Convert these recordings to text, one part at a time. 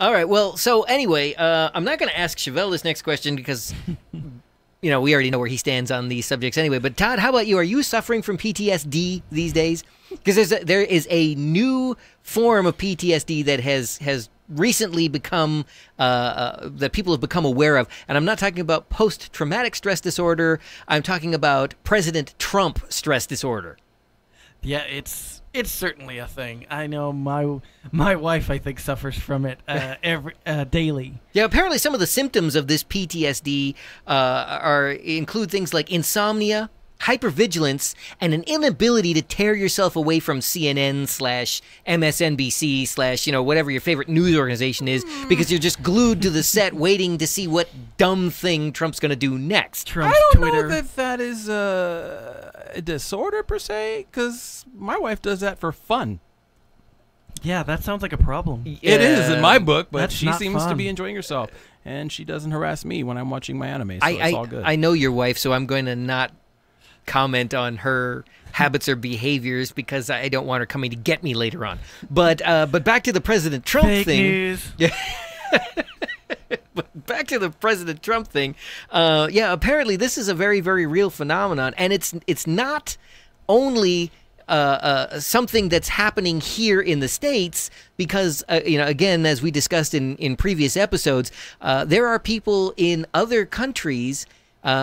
All right. Well, so anyway, I'm not going to ask Chevelle this next question because, we already know where he stands on these subjects anyway. But Todd, how about you? Are you suffering from PTSD these days? Because there is a new form of PTSD that has recently become that people have become aware of, and I'm not talking about post-traumatic stress disorder. I'm talking about President Trump stress disorder. Yeah, it's certainly a thing. I know my wife, I think, suffers from it daily. Yeah, apparently some of the symptoms of this PTSD include things like insomnia, hypervigilance, and an inability to tear yourself away from CNN/MSNBC/ whatever your favorite news organization is, because you're just glued to the set waiting to see what dumb thing Trump's going to do next. Trump's I don't Twitter. know that is a disorder per se, because my wife does that for fun. Yeah, that sounds like a problem. It is in my book, but That's she not seems to fun. be enjoying herself, and she doesn't harass me when I'm watching my anime, so it's all good. I know your wife, so I'm going to not comment on her habits or behaviors because I don't want her coming to get me later on. But back to the President Trump Fake thing. news. Yeah. But back to the President Trump thing. Yeah, apparently this is a very, very real phenomenon, and it's not only something that's happening here in the States because, again, as we discussed in previous episodes, there are people in other countries,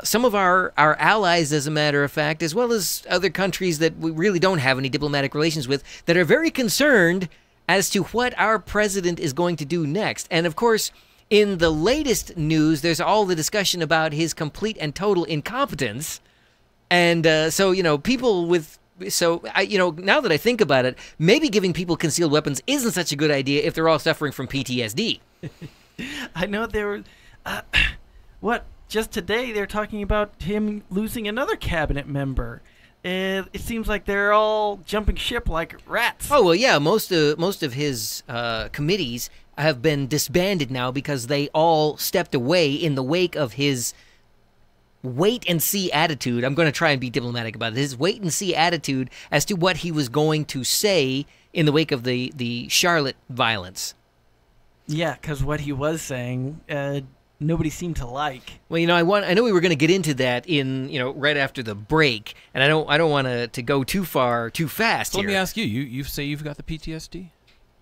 some of our allies, as a matter of fact, as well as other countries that we really don't have any diplomatic relations with, that are very concerned as to what our president is going to do next. And, of course, in the latest news, there's all the discussion about his complete and total incompetence. And so, people with... So, now that I think about it, maybe giving people concealed weapons isn't such a good idea if they're all suffering from PTSD. I know there were... Just today, they're talking about him losing another cabinet member. It seems like they're all jumping ship like rats. Oh, well, yeah, most of his committees have been disbanded now because they all stepped away in the wake of his wait-and-see attitude. I'm going to try and be diplomatic about it. His wait-and-see attitude as to what he was going to say in the wake of the Charlotte violence. Yeah, because what he was saying, nobody seemed to like. Well, I know we were going to get into that in, right after the break, and I don't want to go too far too fast So here. let me ask you, you say you've got the PTSD?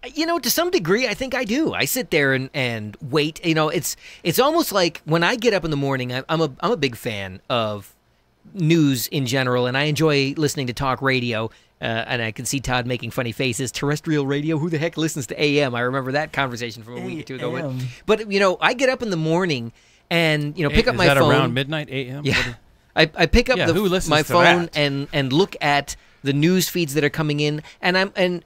To some degree, I think I do. I sit there and wait. It's almost like when I get up in the morning, I'm a big fan of news in general, and I enjoy listening to talk radio. And I can see Todd making funny faces. Terrestrial radio? Who the heck listens to AM? I remember that conversation from a week or two ago. But I get up in the morning and pick up my phone. Is that around midnight AM? Yeah. I pick up my phone and look at the news feeds that are coming in, and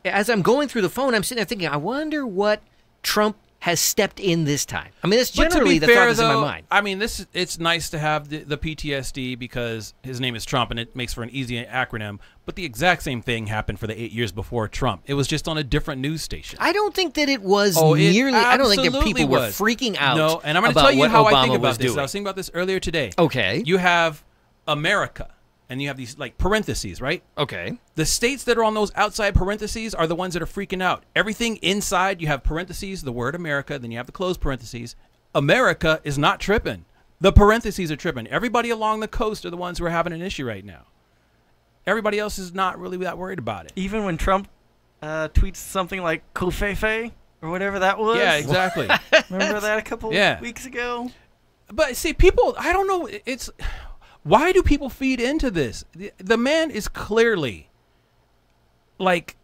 as I'm going through the phone, I'm sitting there thinking, I wonder what Trump has stepped in this time. I mean, that's generally the thought that's in my mind. I mean, it's nice to have the PTSD because his name is Trump, and it makes for an easy acronym. But the exact same thing happened for the 8 years before Trump. It was just on a different news station. I don't think that it was nearly. I don't think that people were freaking out. No, and I'm going to about tell you what how Obama I think about was this. doing. I was thinking about this earlier today. Okay. You have America, and you have these like parentheses, right? Okay. The states that are on those outside parentheses are the ones that are freaking out. Everything inside, you have parentheses, the word America, then you have the closed parentheses. America is not tripping. The parentheses are tripping. Everybody along the coast are the ones who are having an issue right now. Everybody else is not really that worried about it. Even when Trump tweets something like "Kofefe" or whatever that was. Yeah, exactly. Remember that a couple weeks ago? But see, people, I don't know. Why do people feed into this? The man is clearly like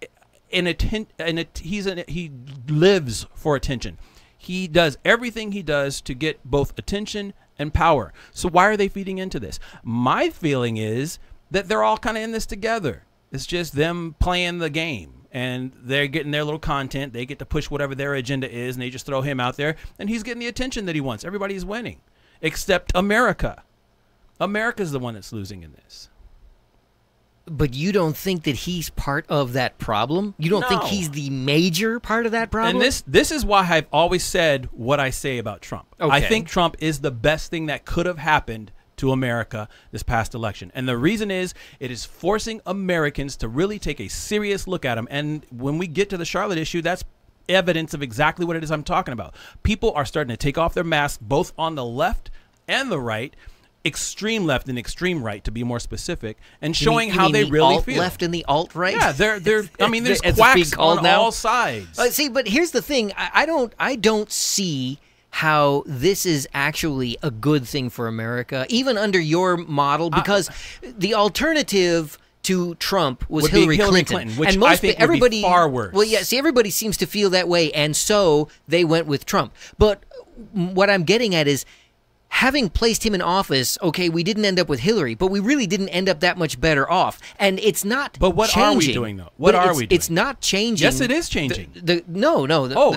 he lives for attention. He does everything he does to get both attention and power. So why are they feeding into this? My feeling is that they're all kind of in this together. It's just them playing the game, and they're getting their little content. They get to push whatever their agenda is, and they just throw him out there, and he's getting the attention that he wants. Everybody's winning, except America. America's the one that's losing in this. But you don't think that he's part of that problem? You don't think he's the major part of that problem? And this is why I've always said what I say about Trump. Okay. I think Trump is the best thing that could have happened to America this past election. And the reason is it is forcing Americans to really take a serious look at him. And when we get to the Charlotte issue, that's evidence of exactly what it is I'm talking about. People are starting to take off their masks, both on the left and the right, extreme left and extreme right, to be more specific, and showing how they really alt feel. Left and the alt right. Yeah, they're. I mean, there's As it's quacks being called on now. all sides. See, but here's the thing: I don't see how this is actually a good thing for America, even under your model, because the alternative to Trump was Would be Hillary Hillary Clinton, Clinton, which and most I think would be everybody far worse. Well, yeah, see, everybody seems to feel that way, and so they went with Trump. But what I'm getting at is, having placed him in office, okay, we didn't end up with Hillary, but we really didn't end up that much better off. And it's not But what changing. are we doing, though? What are we doing? It's not changing. Yes, it is changing. No.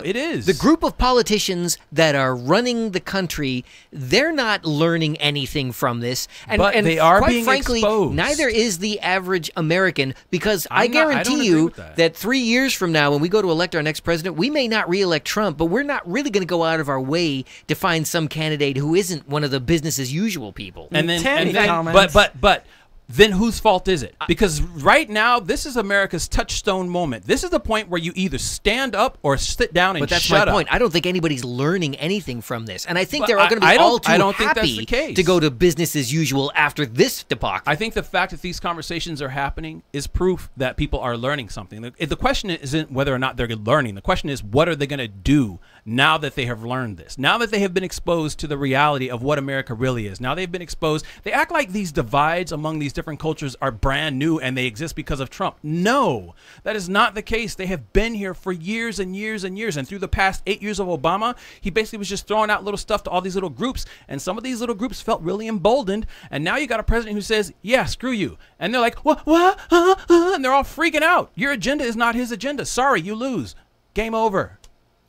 It is. The group of politicians that are running the country, they're not learning anything from this. But and they are quite being frankly, exposed. neither is the average American, because I don't guarantee agree you with that. 3 years from now, when we go to elect our next president, we may not re-elect Trump, but we're not really going to go out of our way to find some candidate who isn't one of the business as usual people. And then, Tammy comments. but then whose fault is it? Because right now, this is America's touchstone moment. This is the point where you either stand up or sit down and But that's shut my up. point. I don't think anybody's learning anything from this, and I think But they're all going to be I don't- all too I don't think that's happy the case. to go to business as usual after this debacle. I think the fact that these conversations are happening is proof that people are learning something. The question isn't whether or not they're learning. The question is, what are they going to do now that they have learned this? Now that they have been exposed to the reality of what America really is. Now they've been exposed. They act like these divides among these different cultures are brand new and they exist because of Trump. No, that is not the case. They have been here for years and years and years. And through the past 8 years of Obama, he basically was just throwing out little stuff to all these little groups. And some of these little groups felt really emboldened. And now you got a president who says, yeah, screw you. And they're like, what? And they're all freaking out. Your agenda is not his agenda. Sorry, you lose. Game over.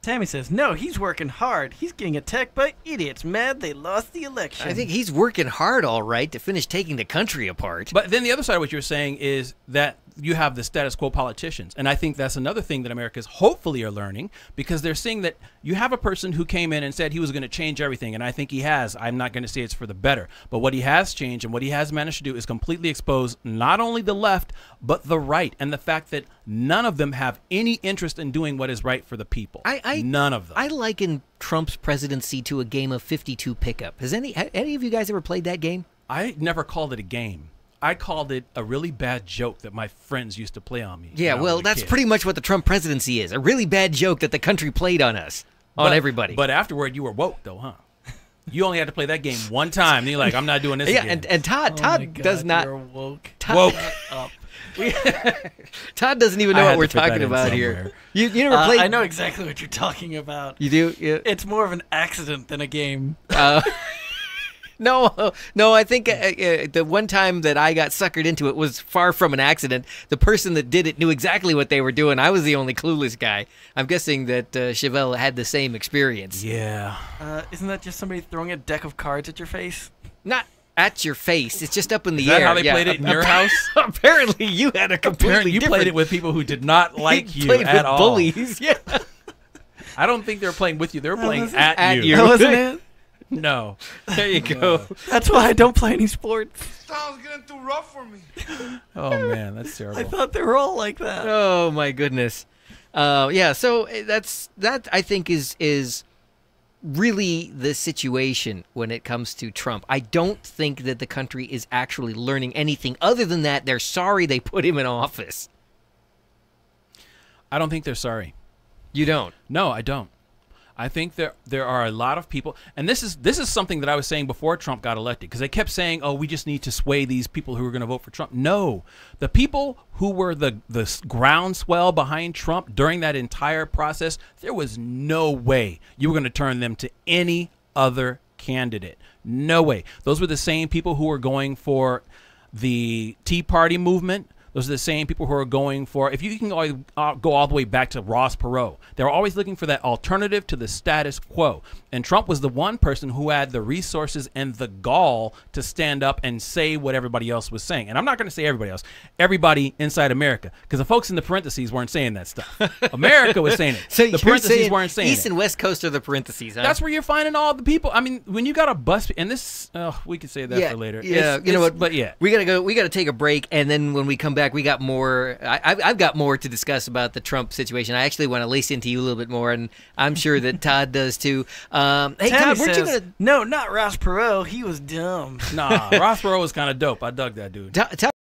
Tammy says, no, he's working hard. He's getting attacked by idiots mad they lost the election. I think he's working hard, all right, to finish taking the country apart. But then the other side of what you're saying is that you have the status quo politicians. And I think that's another thing that Americans hopefully are learning, because they're seeing that you have a person who came in and said he was going to change everything. And I think he has. I'm not going to say it's for the better. But what he has changed and what he has managed to do is completely expose not only the left, but the right. And the fact that none of them have any interest in doing what is right for the people. None of them. I liken Trump's presidency to a game of 52 pickup. Has any of you guys ever played that game? I never called it a game. I called it a really bad joke that my friends used to play on me. Yeah, well, that's pretty much what the Trump presidency is. A really bad joke that the country played on us, on everybody. But afterward, you were woke, though, huh? You only had to play that game one time. And you're like, I'm not doing this again. And Todd Oh my God, does not. You're woke. Woke. Up. Todd doesn't even I know had what to we're fit that talking in about somewhere. here. You never played? I know exactly what you're talking about. You do? Yeah. It's more of an accident than a game. No, I think the one time that I got suckered into it was far from an accident. The person that did it knew exactly what they were doing. I was the only clueless guy. I'm guessing that Chevelle had the same experience. Yeah. Isn't that just somebody throwing a deck of cards at your face? Not at your face. It's just up in the Is that air. how they played it in your house? Apparently, you had a completely You different... played it with people who did not like you played at with all. bullies. Yeah. I don't think they were playing with you. They were playing wasn't- at you. you. That wasn't it? No. There you go. That's why I don't play any sports. Sounds getting too rough for me. Oh, man. That's I terrible. thought they were all like that. Oh my goodness. Yeah. So that I think is really the situation when it comes to Trump. I don't think that the country is actually learning anything other than that they're sorry they put him in office. I don't think they're sorry. You don't? No, I don't. I think there are a lot of people, and this is something that I was saying before Trump got elected, because they kept saying, "Oh, we just need to sway these people who are going to vote for Trump." No, the people who were the groundswell behind Trump during that entire process, there was no way you were going to turn them to any other candidate. No way. Those were the same people who were going for the Tea Party movement. Those are the same people who are going for, if you can go all the way back to Ross Perot, they were always looking for that alternative to the status quo. And Trump was the one person who had the resources and the gall to stand up and say what everybody else was saying. And I'm not going to say everybody else, everybody inside America, because the folks in the parentheses weren't saying that stuff. America was saying it. So the you're parentheses saying weren't saying East it. and West Coast are the parentheses, huh? That's where you're finding all the people. I mean, when you got a bus, and this, we could say that for later. Yeah, you know what? But yeah. We gotta go. We gotta take a break, and then when we come back, back, we got more. I've got more to discuss about the Trump situation. I actually want to lace into you a little bit more, and I'm sure that Todd does too. Hey, Tammy Todd, weren't you says, going no, not Ross Perot. He was dumb. Nah, Ross Perot was kind of dope. I dug that dude. to